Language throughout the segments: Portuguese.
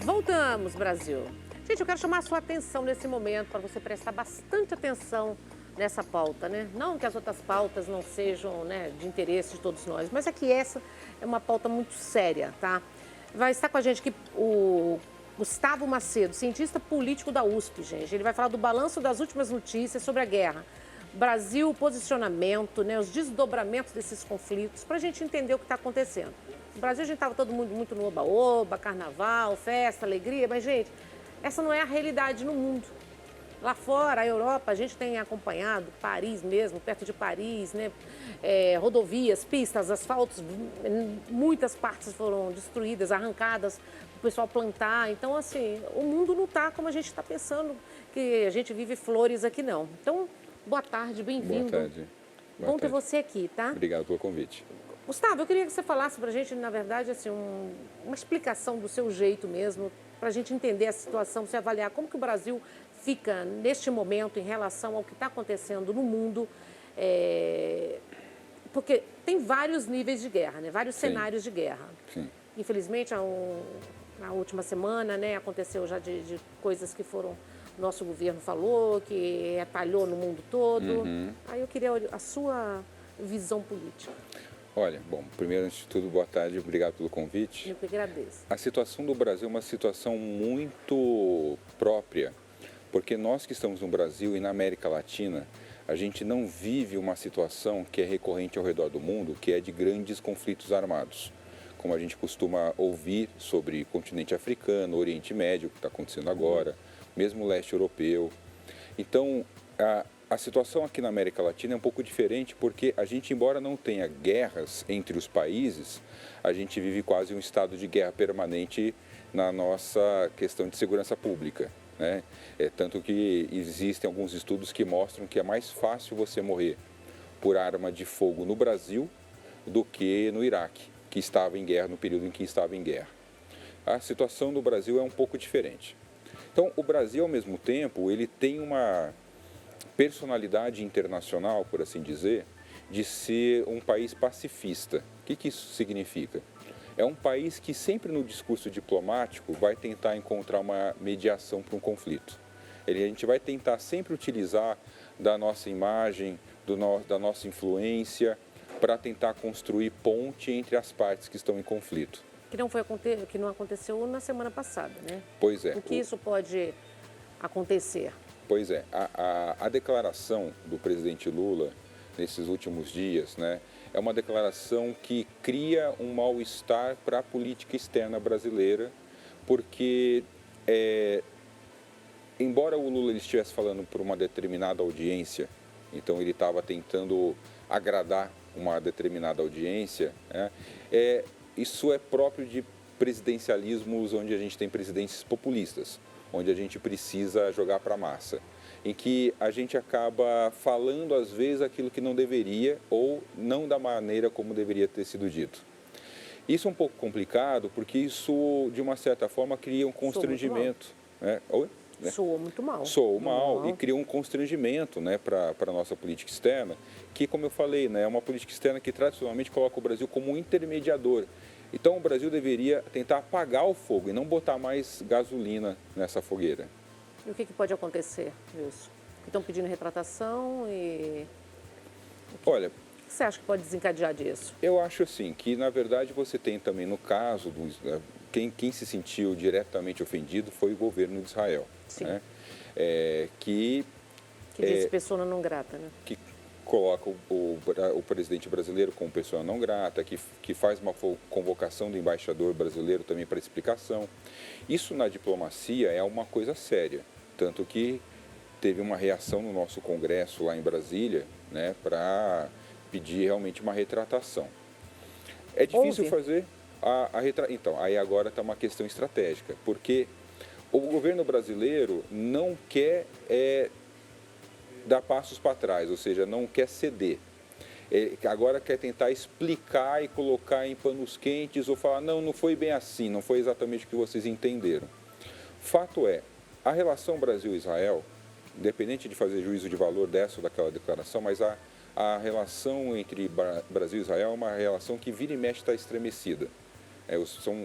Voltamos, Brasil. Gente, eu quero chamar a sua atenção nesse momento para você prestar bastante atenção nessa pauta, né? Não que as outras pautas não sejam, né, de interesse de todos nós, mas é que essa é uma pauta muito séria, tá? Vai estar com a gente aqui o Gustavo Macedo, cientista político da USP, gente. Ele vai falar do balanço das últimas notícias sobre a guerra. Brasil, o posicionamento, né, os desdobramentos desses conflitos, para a gente entender o que está acontecendo. No Brasil, a gente estava todo mundo muito no oba-oba, carnaval, festa, alegria, mas, gente, essa não é a realidade no mundo. Lá fora, a Europa, a gente tem acompanhado, Paris mesmo, perto de Paris, né? Rodovias, pistas, asfaltos, muitas partes foram destruídas, arrancadas, o pessoal plantar. Então, assim, o mundo não está como a gente está pensando, que a gente vive flores aqui, não. Então, boa tarde, bem-vindo. Boa tarde. Bom ter você aqui, tá? Obrigado pelo convite. Gustavo, eu queria que você falasse para a gente, na verdade, assim, uma explicação do seu jeito mesmo, para a gente entender a situação, você avaliar como que o Brasil fica neste momento em relação ao que está acontecendo no mundo, porque tem vários níveis de guerra, né? Vários cenários de guerra. Sim. Infelizmente, na última semana, né, aconteceu já de coisas que foram, nosso governo falou, que atalhou no mundo todo. Aí eu queria a sua visão política. Olha, bom, primeiro, antes de tudo, boa tarde, obrigado pelo convite. Eu que agradeço. A situação do Brasil é uma situação muito própria, porque nós que estamos no Brasil e na América Latina, a gente não vive uma situação que é recorrente ao redor do mundo, que é de grandes conflitos armados, como a gente costuma ouvir sobre o continente africano, Oriente Médio, que está acontecendo agora, mesmo o leste europeu. Então, a situação aqui na América Latina é um pouco diferente porque a gente, embora não tenha guerras entre os países, a gente vive quase um estado de guerra permanente na nossa questão de segurança pública, né? Tanto que existem alguns estudos que mostram que é mais fácil você morrer por arma de fogo no Brasil do que no Iraque, que estava em guerra no período em que estava em guerra. A situação do Brasil é um pouco diferente. Então, o Brasil, ao mesmo tempo, ele tem uma personalidade internacional, por assim dizer, de ser um país pacifista. O que isso significa? É um país que sempre no discurso diplomático vai tentar encontrar uma mediação para um conflito. A gente vai tentar sempre utilizar da nossa imagem, da nossa influência, para tentar construir ponte entre as partes que estão em conflito. Que não aconteceu na semana passada, né? Pois é. O que isso pode acontecer? Pois é, a declaração do presidente Lula nesses últimos dias, né, é uma declaração que cria um mal-estar para a política externa brasileira, porque, embora o Lula estivesse falando por uma determinada audiência, então ele estava tentando agradar uma determinada audiência, né, isso é próprio de presidencialismos onde a gente tem presidentes populistas, onde a gente precisa jogar para a massa, em que a gente acaba falando às vezes aquilo que não deveria ou não da maneira como deveria ter sido dito. Isso é um pouco complicado porque isso, de uma certa forma, cria um constrangimento. Soa muito mal. Soa mal e cria um constrangimento, né, para a nossa política externa, que, como eu falei, né, é uma política externa que tradicionalmente coloca o Brasil como um intermediador. Então, o Brasil deveria tentar apagar o fogo e não botar mais gasolina nessa fogueira. E o que pode acontecer, Wilson? Estão pedindo retratação e... Olha... O que você acha que pode desencadear disso? Eu acho assim, que na verdade você tem também no caso, quem se sentiu diretamente ofendido foi o governo de Israel. Sim. Né? Que diz persona não grata, né? Que coloca o presidente brasileiro como pessoa não grata, que faz uma convocação do embaixador brasileiro também para explicação. Isso na diplomacia é uma coisa séria, tanto que teve uma reação no nosso Congresso lá em Brasília, né, para pedir realmente uma retratação. É difícil fazer a retratação. Então, aí agora está uma questão estratégica, porque o governo brasileiro não quer dar passos para trás, ou seja, não quer ceder. Agora quer tentar explicar e colocar em panos quentes ou falar, não foi bem assim, não foi exatamente o que vocês entenderam. Fato é, a relação Brasil-Israel, independente de fazer juízo de valor dessa ou daquela declaração, mas a relação entre Brasil e Israel é uma relação que vira e mexe está estremecida.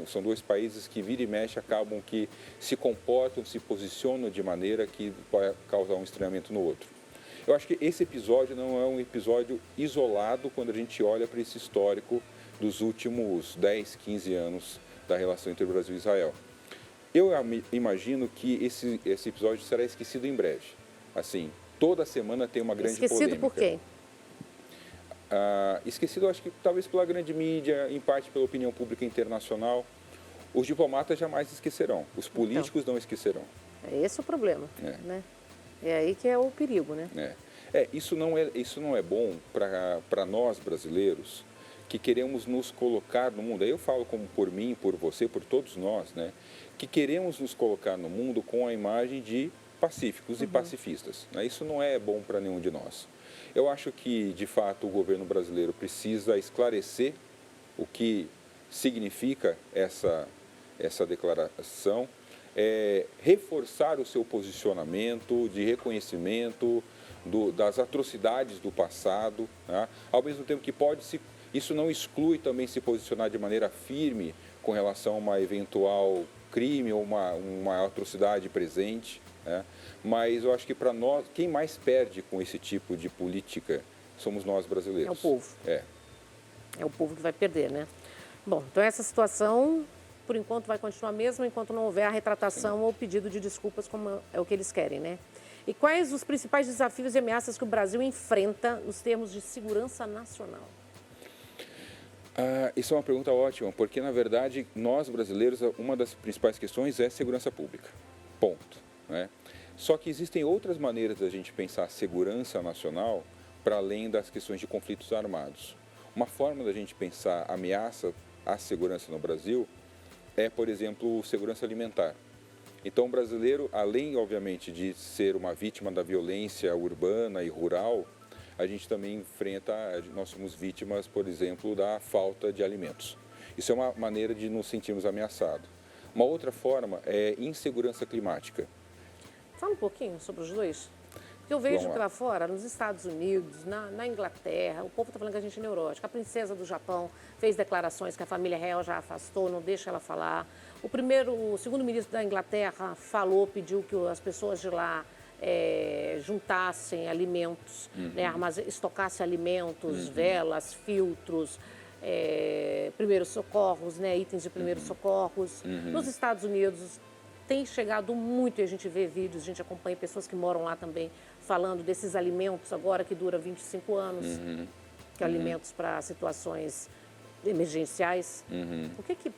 São dois países que vira e mexe acabam que se comportam, se posicionam de maneira que pode causar um estranhamento no outro. Eu acho que esse episódio não é um episódio isolado quando a gente olha para esse histórico dos últimos 10, 15 anos da relação entre o Brasil e Israel. Eu imagino que esse episódio será esquecido em breve. Assim, toda semana tem uma grande polêmica. Esquecido por quem? Esquecido, acho que talvez pela grande mídia, em parte pela opinião pública internacional. Os diplomatas jamais esquecerão, os políticos não esquecerão. É esse o problema, né? É aí que é o perigo, né? Isso não é bom para nós brasileiros que queremos nos colocar no mundo. Aí eu falo como por mim, por você, por todos nós, né? Que queremos nos colocar no mundo com a imagem de pacíficos e pacifistas. Né? Isso não é bom para nenhum de nós. Eu acho que, de fato, o governo brasileiro precisa esclarecer o que significa essa declaração, reforçar o seu posicionamento de reconhecimento das atrocidades do passado, né? Ao mesmo tempo que isso não exclui também se posicionar de maneira firme com relação a uma eventual crime ou uma atrocidade presente, né? Mas eu acho que para nós, quem mais perde com esse tipo de política somos nós brasileiros. É o povo. É o povo que vai perder, né? Bom, então essa situação, por enquanto, vai continuar a mesma enquanto não houver a retratação ou pedido de desculpas, como é o que eles querem, né? E quais os principais desafios e ameaças que o Brasil enfrenta nos termos de segurança nacional? Isso é uma pergunta ótima, porque, na verdade, nós brasileiros, uma das principais questões é segurança pública. Ponto. Né? Só que existem outras maneiras da gente pensar segurança nacional para além das questões de conflitos armados. Uma forma da gente pensar ameaça à segurança no Brasil é, por exemplo, segurança alimentar. Então, o brasileiro, além, obviamente, de ser uma vítima da violência urbana e rural, a gente também nós somos vítimas, por exemplo, da falta de alimentos. Isso é uma maneira de nos sentirmos ameaçados. Uma outra forma é insegurança climática. Fala um pouquinho sobre os dois. Porque eu vejo que lá fora, nos Estados Unidos, na Inglaterra, o povo está falando que a gente é neurótica. A princesa do Japão fez declarações que a família real já afastou, não deixa ela falar. O segundo-ministro da Inglaterra pediu que as pessoas de lá juntassem alimentos, né, estocassem alimentos, velas, filtros, primeiros socorros, né, itens de primeiros socorros. Nos Estados Unidos tem chegado muito, e a gente vê vídeos, a gente acompanha pessoas que moram lá também falando desses alimentos agora que dura 25 anos, que alimentos para situações emergenciais.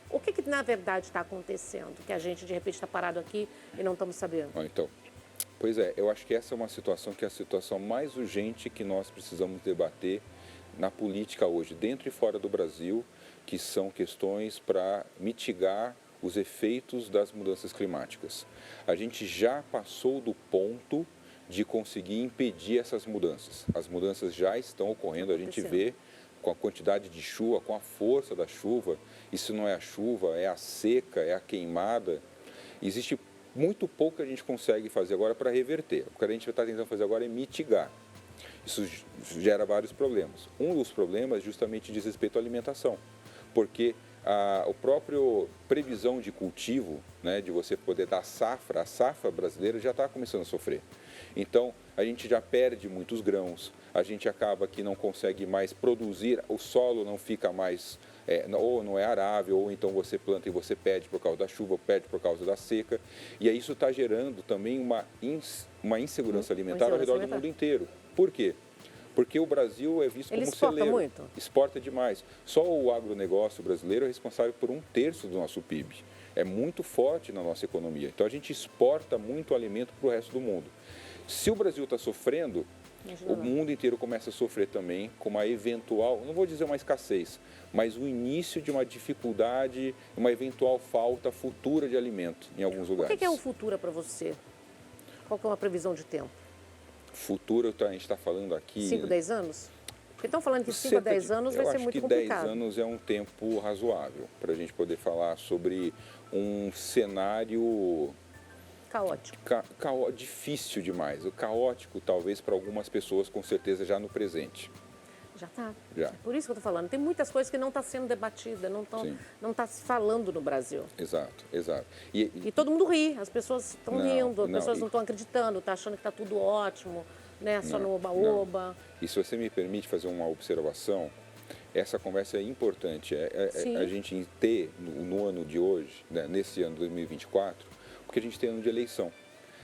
O que na verdade está acontecendo, que a gente de repente está parado aqui e não estamos sabendo? Pois é, eu acho que essa é uma situação que é a situação mais urgente que nós precisamos debater na política hoje, dentro e fora do Brasil, que são questões para mitigar os efeitos das mudanças climáticas. A gente já passou do ponto de conseguir impedir essas mudanças. As mudanças já estão ocorrendo, a gente vê com a quantidade de chuva, com a força da chuva. Isso não é a chuva, é a seca, é a queimada. Existe muito pouco que a gente consegue fazer agora para reverter. O que a gente está tentando fazer agora é mitigar. Isso gera vários problemas. Um dos problemas justamente diz respeito à alimentação, porque a própria previsão de cultivo, né, de você poder dar safra, a safra brasileira já está começando a sofrer. Então, a gente já perde muitos grãos, a gente acaba que não consegue mais produzir, o solo não fica mais, ou não é arável, ou então você planta e você perde por causa da chuva, perde por causa da seca. E aí isso está gerando também uma insegurança alimentar ao redor do mundo inteiro. Por quê? Porque o Brasil é visto como celeiro. Muito? Exporta demais. Só o agronegócio brasileiro é responsável por 1/3 do nosso PIB. É muito forte na nossa economia. Então, a gente exporta muito alimento para o resto do mundo. Se o Brasil está sofrendo, o mundo inteiro começa a sofrer também com uma eventual, não vou dizer uma escassez, mas o início de uma dificuldade, uma eventual falta futura de alimento em alguns lugares. O que é o futuro para você? Qual que é uma previsão de tempo? Futuro, a gente está falando aqui... 5, 10 anos? Porque estão falando que 5 a 10 anos vai ser muito complicado. Eu acho que 10 anos é um tempo razoável para a gente poder falar sobre um cenário... Caótico. Difícil demais. O caótico, talvez, para algumas pessoas, com certeza, já no presente. Já está. Já. É por isso que eu estou falando. Tem muitas coisas que não estão sendo debatidas, não está se falando no Brasil. Exato, exato. E todo mundo ri, as pessoas estão rindo, as pessoas e- não estão acreditando, estão achando que está tudo ótimo, né? Só no não. oba-oba. E se você me permite fazer uma observação, essa conversa é importante. Sim. A gente ter no ano de hoje, né, nesse ano 2024, porque a gente tem ano de eleição.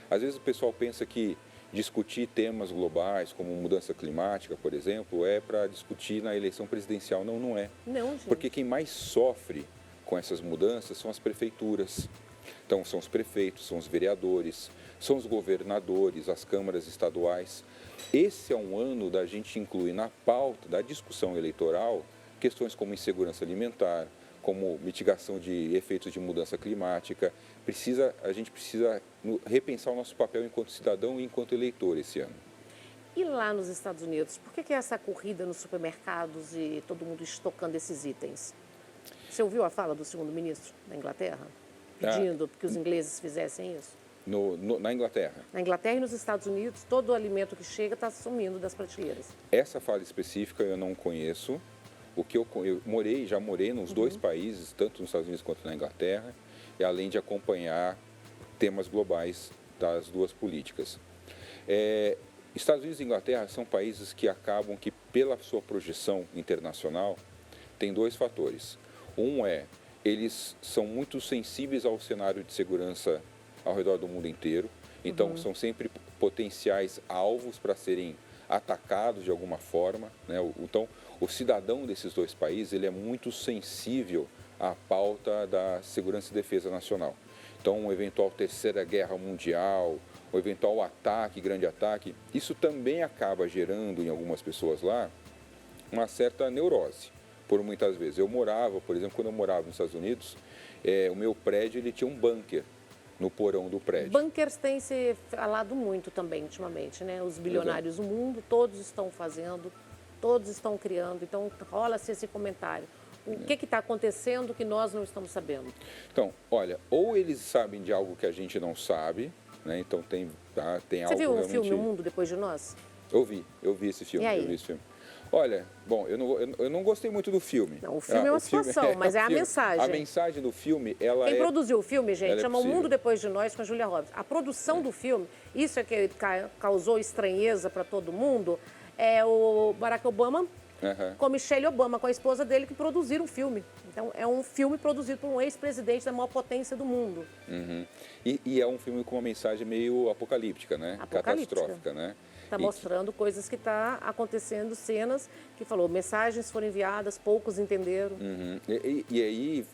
Às vezes o pessoal pensa que discutir temas globais, como mudança climática, por exemplo, é para discutir na eleição presidencial. Não, não é. Não, gente. Porque quem mais sofre com essas mudanças são as prefeituras. Então, são os prefeitos, são os vereadores, são os governadores, as câmaras estaduais. Esse é um ano da gente incluir na pauta da discussão eleitoral questões como insegurança alimentar, como mitigação de efeitos de mudança climática. A gente precisa repensar o nosso papel enquanto cidadão e enquanto eleitor esse ano. E lá nos Estados Unidos, por que é essa corrida nos supermercados e todo mundo estocando esses itens? Você ouviu a fala do segundo-ministro da Inglaterra? Pedindo que os ingleses fizessem isso? Na Inglaterra? Na Inglaterra e nos Estados Unidos, todo o alimento que chega está sumindo das prateleiras. Essa fala específica eu não conheço. O que eu já morei nos dois países, tanto nos Estados Unidos quanto na Inglaterra, e além de acompanhar temas globais das duas políticas. Estados Unidos e Inglaterra são países que acabam que, pela sua projeção internacional, tem dois fatores. Um é, eles são muito sensíveis ao cenário de segurança ao redor do mundo inteiro, então são sempre potenciais alvos para serem atacados de alguma forma, né? Então, o cidadão desses dois países, ele é muito sensível à pauta da segurança e defesa nacional. Então, uma eventual terceira guerra mundial, um eventual ataque, grande ataque, isso também acaba gerando em algumas pessoas lá uma certa neurose, por muitas vezes. Eu morava, por exemplo, quando eu morava nos Estados Unidos, o meu prédio ele tinha um bunker no porão do prédio. Bunkers têm se falado muito também ultimamente, né? Os bilionários do mundo, todos estão fazendo, todos estão criando, então rola-se esse comentário. O que está acontecendo que nós não estamos sabendo? Então, olha, ou eles sabem de algo que a gente não sabe, né? Então tem algo Você viu o realmente... filme O Mundo Depois de Nós? Eu vi esse filme. E aí? Eu vi esse filme. Olha, bom, eu não gostei muito do filme. Não, o filme é uma situação, mas é a mensagem. A mensagem do filme, ela Quem produziu o filme, gente, chama O possível. Mundo Depois de Nós, com a Julia Roberts. A produção do filme, isso é que causou estranheza para todo mundo, é o Barack Obama com Michelle Obama, com a esposa dele, que produziram o filme. Então, é um filme produzido por um ex-presidente da maior potência do mundo. E é um filme com uma mensagem meio apocalíptica, né? Catastrófica, né? Está mostrando coisas que está acontecendo, cenas que falou, mensagens foram enviadas, poucos entenderam. E aí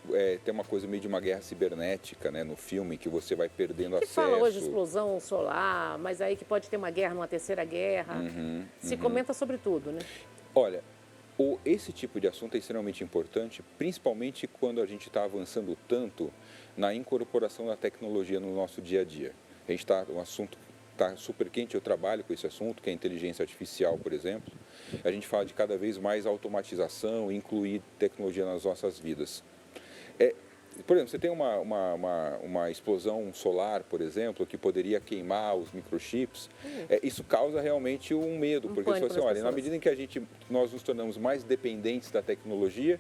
tem uma coisa meio de uma guerra cibernética, né, no filme, que você vai perdendo Que acesso. fala hoje explosão solar, mas aí que pode ter uma guerra, uma terceira guerra. Se comenta sobre tudo, né? Olha, esse tipo de assunto é extremamente importante, principalmente quando a gente está avançando tanto na incorporação da tecnologia no nosso dia a dia. A gente está, um assunto está super quente, eu trabalho com esse assunto, que é a inteligência artificial, por exemplo. A gente fala de cada vez mais automatização, incluir tecnologia nas nossas vidas. Por exemplo, você tem uma explosão solar, por exemplo, que poderia queimar os microchips. Isso causa realmente um medo, porque você fala assim, olha, na medida em que nós nos tornamos mais dependentes da tecnologia,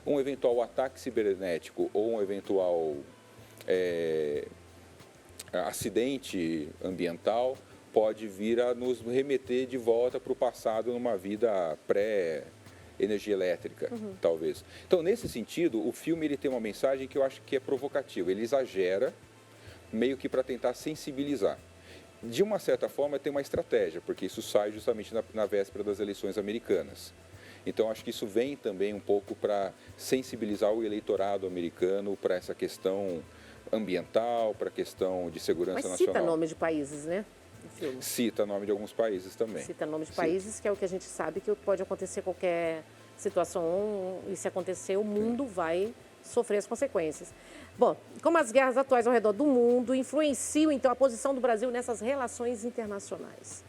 um eventual ataque cibernético ou um eventual acidente ambiental pode vir a nos remeter de volta para o passado numa vida pré-energia elétrica, talvez. Então, nesse sentido, o filme ele tem uma mensagem que eu acho que é provocativa. Ele exagera, meio que para tentar sensibilizar. De uma certa forma, tem uma estratégia, porque isso sai justamente na véspera das eleições americanas. Então, acho que isso vem também um pouco para sensibilizar o eleitorado americano para essa questão ambiental, para a questão de segurança nacional. Mas cita nome de países, né? No filme. Cita nome de alguns países também. Cita nome de países, que é o que a gente sabe que pode acontecer qualquer situação, e se acontecer, o mundo vai sofrer as consequências. Bom, como as guerras atuais ao redor do mundo influenciam, então, a posição do Brasil nessas relações internacionais?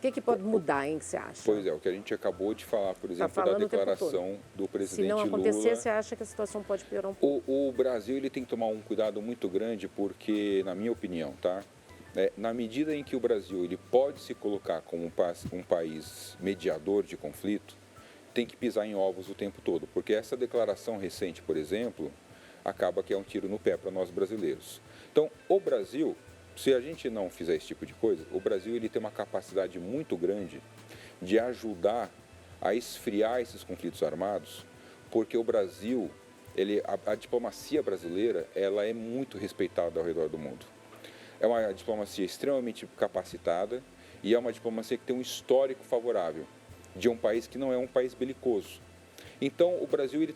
O que pode mudar, hein, que você acha? Pois é, o que a gente acabou de falar, por exemplo, da declaração do presidente Lula. Se não acontecer, você acha que a situação pode piorar um pouco? O Brasil ele tem que tomar um cuidado muito grande, porque, na minha opinião, tá? Na medida em que o Brasil ele pode se colocar como um país mediador de conflito, tem que pisar em ovos o tempo todo, porque essa declaração recente, por exemplo, acaba que é um tiro no pé para nós brasileiros. Então, o Brasil, se a gente não fizer esse tipo de coisa, o Brasil ele tem uma capacidade muito grande de ajudar a esfriar esses conflitos armados, porque o Brasil, a diplomacia brasileira, ela é muito respeitada ao redor do mundo. É uma diplomacia extremamente capacitada e é uma diplomacia que tem um histórico favorável de um país que não é um país belicoso. Então, o Brasil ele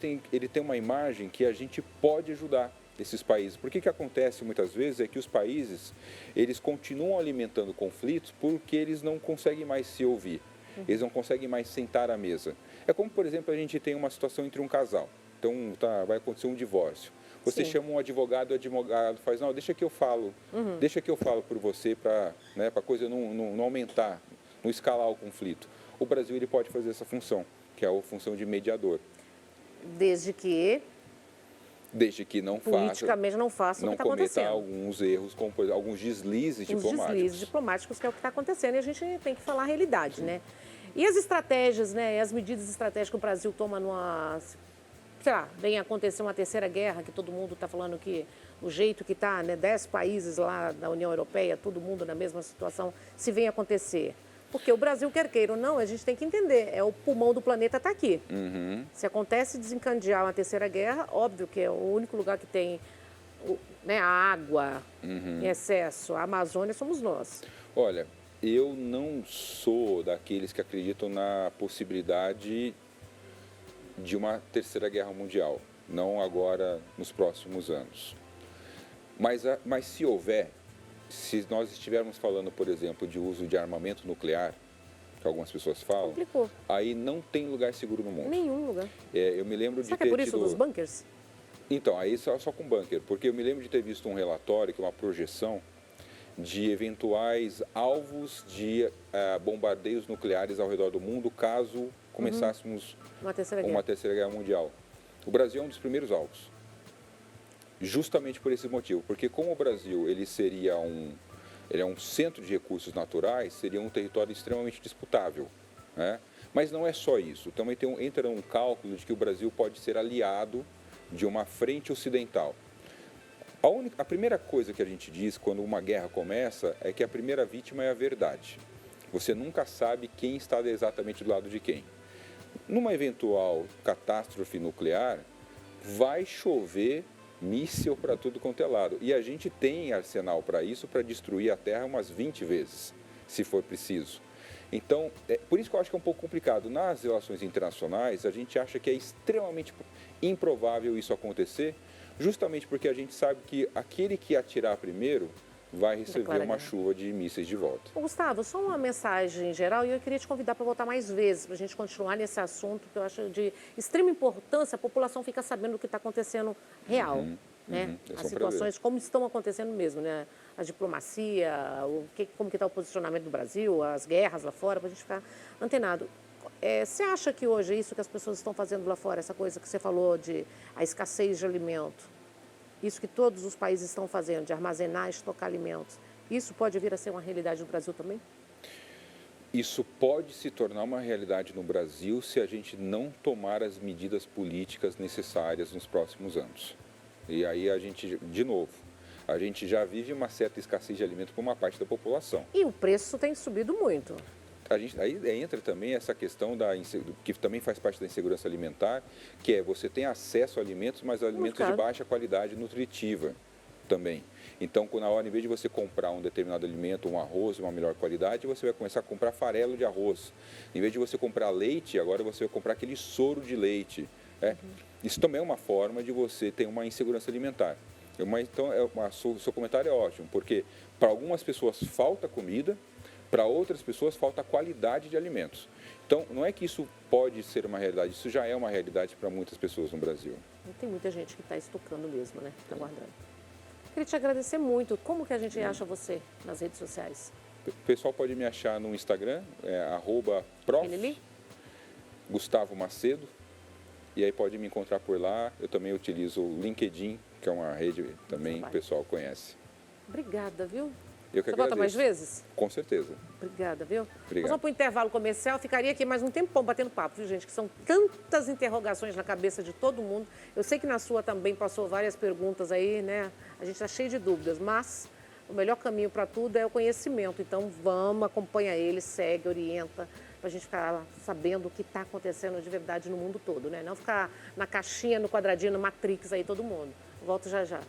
tem uma imagem que a gente pode ajudar esses países. Porque o que acontece muitas vezes é que os países, eles continuam alimentando conflitos porque eles não conseguem mais se ouvir. Eles não conseguem mais sentar à mesa. É como, por exemplo, a gente tem uma situação entre um casal. Então, vai acontecer um divórcio. Você Sim. chama um advogado, o advogado faz, não, deixa que eu falo. Deixa que eu falo por você para a coisa não aumentar, não escalar o conflito. O Brasil ele pode fazer essa função, que é a função de mediador. Desde que Não politicamente não faça o que não está cometa acontecendo. alguns erros, como por exemplo, alguns deslizes Os diplomáticos. deslizes diplomáticos, que é o que está acontecendo, e a gente tem que falar a realidade, né? E as estratégias, né? As medidas estratégicas que o Brasil toma numa... Sei lá, vem acontecer uma terceira guerra, que todo mundo está falando que o jeito que está, né? 10 países lá da União Europeia, todo mundo na mesma situação, se vem acontecer. Porque o Brasil, quer queira ou não, a gente tem que entender, é o pulmão do planeta está aqui. Se acontece desencadear uma terceira guerra, óbvio que é o único lugar que tem né, a água em excesso, a Amazônia somos nós. Olha, eu não sou daqueles que acreditam na possibilidade de uma terceira guerra mundial, não agora nos próximos anos. Mas se houver, se nós estivermos falando, por exemplo, de uso de armamento nuclear, que algumas pessoas falam, Complicou. aí não tem lugar seguro no mundo. Nenhum lugar. Eu me lembro Será de que é ter por isso tido... dos bunkers? Então, aí só com bunker, porque eu me lembro de ter visto um relatório, que é uma projeção de eventuais alvos de bombardeios nucleares ao redor do mundo, caso começássemos Uma terceira guerra. uma terceira guerra mundial. O Brasil é um dos primeiros alvos. Justamente por esse motivo, porque como o Brasil ele é um centro de recursos naturais, seria um território extremamente disputável, né? Mas não é só isso. Também entra um cálculo de que o Brasil pode ser aliado de uma frente ocidental. A primeira coisa que a gente diz quando uma guerra começa é que a primeira vítima é a verdade. Você nunca sabe quem está exatamente do lado de quem. Numa eventual catástrofe nuclear, vai chover míssil para tudo quanto é lado. E a gente tem arsenal para isso, para destruir a Terra umas 20 vezes, se for preciso. Então, por isso que eu acho que é um pouco complicado. Nas relações internacionais, a gente acha que é extremamente improvável isso acontecer, justamente porque a gente sabe que aquele que atirar primeiro vai receber uma chuva de mísseis de volta. Ô, Gustavo, só uma mensagem geral, e eu queria te convidar para voltar mais vezes, para a gente continuar nesse assunto, que eu acho de extrema importância, a população fica sabendo o que está acontecendo real, né? As situações, como estão acontecendo mesmo, né? A diplomacia, como que está o posicionamento do Brasil, as guerras lá fora, para a gente ficar antenado. Você acha que hoje isso que as pessoas estão fazendo lá fora, essa coisa que você falou de a escassez de alimento, isso que todos os países estão fazendo, de armazenar e estocar alimentos, isso pode vir a ser uma realidade no Brasil também? Isso pode se tornar uma realidade no Brasil se a gente não tomar as medidas políticas necessárias nos próximos anos. E aí a gente, de novo, a gente já vive uma certa escassez de alimento por uma parte da população. E o preço tem subido muito. Aí entra também essa questão que também faz parte da insegurança alimentar, que é você tem acesso a alimentos, mas alimentos de baixa qualidade nutritiva também. Então, na hora, em vez de você comprar um determinado alimento, um arroz de uma melhor qualidade, você vai começar a comprar farelo de arroz. Em vez de você comprar leite, agora você vai comprar aquele soro de leite. Isso também é uma forma de você ter uma insegurança alimentar. Então, o seu comentário é ótimo, porque para algumas pessoas falta comida, para outras pessoas falta qualidade de alimentos. Então, não é que isso pode ser uma realidade, isso já é uma realidade para muitas pessoas no Brasil. Tem muita gente que está estocando mesmo, né? Está guardando. Queria te agradecer muito. Como que a gente acha você nas redes sociais? O pessoal pode me achar no Instagram, @prof. Gustavo Macedo, e aí pode me encontrar por lá. Eu também utilizo o LinkedIn, que é uma rede também que o pessoal conhece. Obrigada, viu? Eu que Você volta mais agradeço. vezes? Com certeza. Obrigada, viu? Obrigado. Nós vamos para o intervalo comercial. Ficaria aqui mais um tempão batendo papo, viu, gente? Que são tantas interrogações na cabeça de todo mundo. Eu sei que na sua também passou várias perguntas aí, né? A gente está cheio de dúvidas, mas o melhor caminho para tudo é o conhecimento. Então, vamos, acompanha ele, segue, orienta, para a gente ficar sabendo o que está acontecendo de verdade no mundo todo, né? Não ficar na caixinha, no quadradinho, no Matrix aí todo mundo. Volto já já.